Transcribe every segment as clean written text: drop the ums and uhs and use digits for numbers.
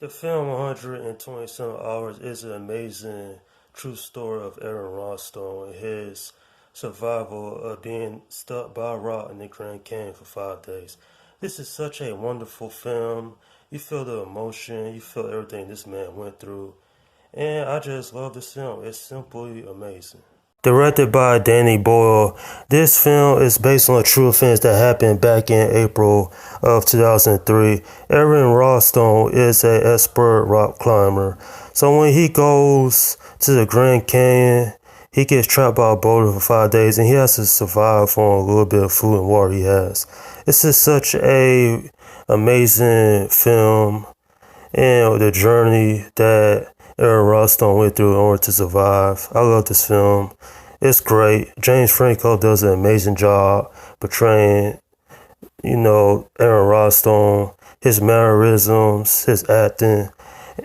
The film 127 Hours is an amazing true story of Aaron Rostone and his survival of being stuck by a rock in the Grand Canyon for 5 days. This is such a wonderful film. You feel the emotion, you feel everything this man went through. And I just love this film. It's simply amazing. Directed by Danny Boyle, this film is based on true events that happened back in April of 2003. Aaron Rostone is an expert rock climber. So when he goes to the Grand Canyon, he gets trapped by a boulder for 5 days and he has to survive on a little bit of food and water he has. This is such a amazing film and the journey that Aaron Rostone went through in order to survive. I love this film. It's great. James Franco does an amazing job portraying, Aaron Rostone, his mannerisms, his acting.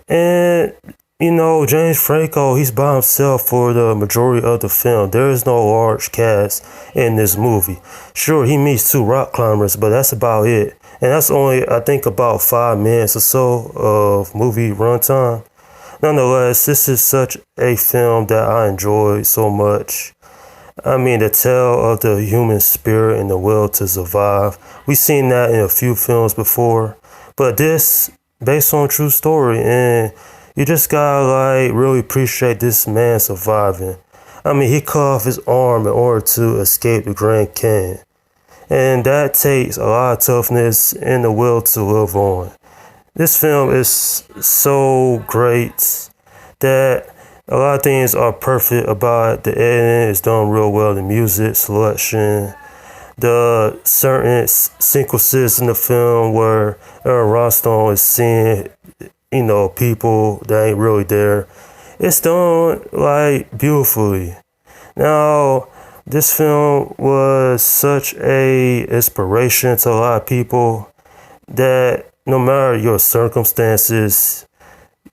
And, James Franco, he's by himself for the majority of the film. There is no large cast in this movie. Sure, he meets two rock climbers, but that's about it. And that's only, I think, about 5 minutes or so of movie runtime. Nonetheless, this is such a film that I enjoyed so much. I mean, the tale of the human spirit and the will to survive. We've seen that in a few films before, but this based on a true story, and you just gotta really appreciate this man surviving. I mean, he cut off his arm in order to escape the Grand Canyon, and that takes a lot of toughness and the will to live on. This film is so great that a lot of things are perfect about it. The editing is done real well, the music selection, the certain sequences in the film where Aaron Rostone is seeing, people that ain't really there. It's done beautifully. Now, this film was such a inspiration to a lot of people that no matter your circumstances,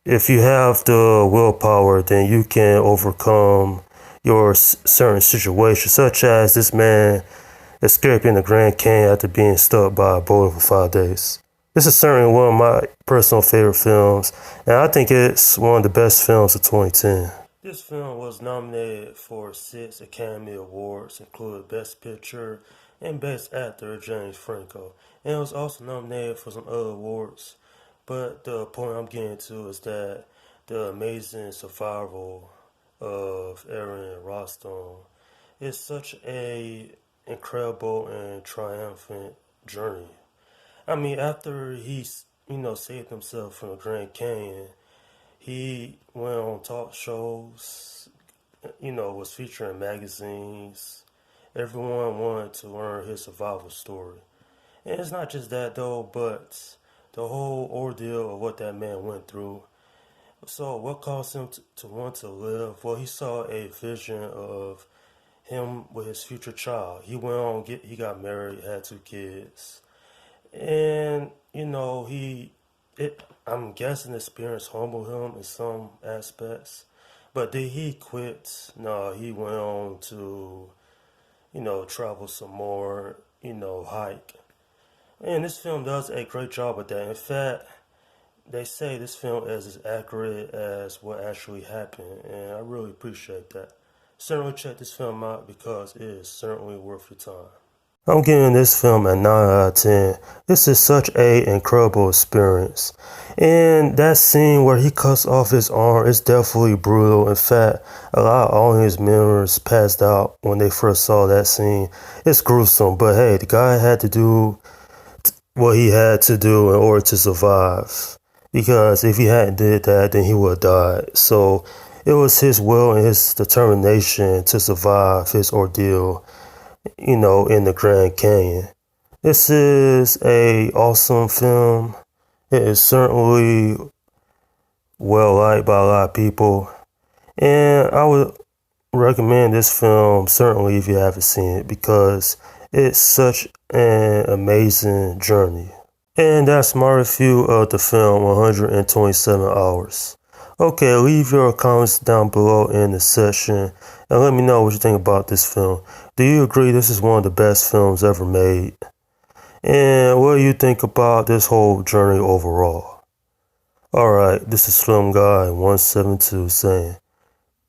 if you have the willpower, then you can overcome your certain situations, such as this man escaping the Grand Canyon after being stuck by a boulder for 5 days. This is certainly one of my personal favorite films, and I think it's one of the best films of 2010. This film was nominated for 6 Academy Awards, including Best Picture and Best Actor James Franco, and it was also nominated for some other awards. But the point I'm getting to is that the amazing survival of Aaron Rostone is such a incredible and triumphant journey. I mean, after he, saved himself from the Grand Canyon, he went on talk shows, was featured in magazines. Everyone wanted to learn his survival story. And it's not just that though, but the whole ordeal of what that man went through. So what caused him to want to live? Well, he saw a vision of him with his future child. He went on, he got married, had 2 kids. And, I'm guessing the experience humbled him in some aspects. But did he quit? No, he went on to, travel some more, hike. And this film does a great job with that. In fact, they say this film is as accurate as what actually happened, and I really appreciate that. Certainly check this film out because it is certainly worth your time. I'm giving this film a 9 out of 10. This is such a incredible experience. And that scene where he cuts off his arm is definitely brutal. In fact, a lot of audience members passed out when they first saw that scene. It's gruesome, but hey, the guy had to do what he had to do in order to survive. Because if he hadn't did that, then he would have died. So it was his will and his determination to survive his ordeal, in the Grand Canyon. This is a awesome film. It is certainly well liked by a lot of people. And I would recommend this film certainly if you haven't seen it because it's such an amazing journey. And that's my review of the film 127 Hours. Okay, leave your comments down below in the section and let me know what you think about this film. Do you agree this is one of the best films ever made? And what do you think about this whole journey overall? Alright, this is Slim Guy 172 saying,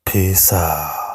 peace out.